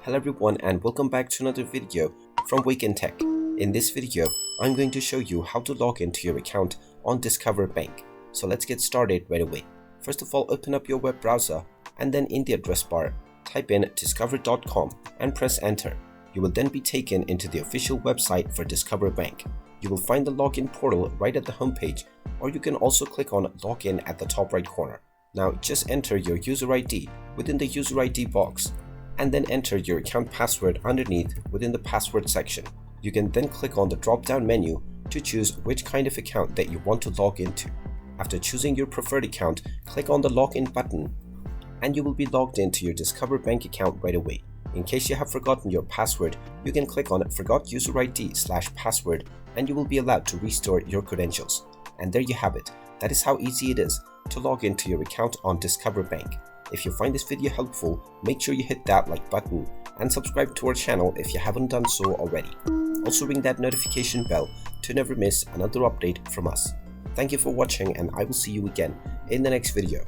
Hello everyone and welcome back to another video from Wake&Tech. In this video, I'm going to show you how to log into your account on Discover Bank. So let's get started right away. First of all, open up your web browser and then in the address bar, type in discover.com and press enter. You will then be taken into the official website for Discover Bank. You will find the login portal right at the homepage, or you can also click on login at the top right corner. Now just enter your user ID within the user ID box and then enter your account password underneath within the password section. You can then click on the drop-down menu to choose which kind of account that you want to log into. After choosing your preferred account, click on the login button and you will be logged into your Discover Bank account right away. In case you have forgotten your password, you can click on Forgot User ID/password and you will be allowed to restore your credentials. And there you have it. That is how easy it is to log into your account on Discover Bank. If you find this video helpful, make sure you hit that like button and subscribe to our channel if you haven't done so already. Also ring that notification bell to never miss another update from us. Thank you for watching and I will see you again in the next video.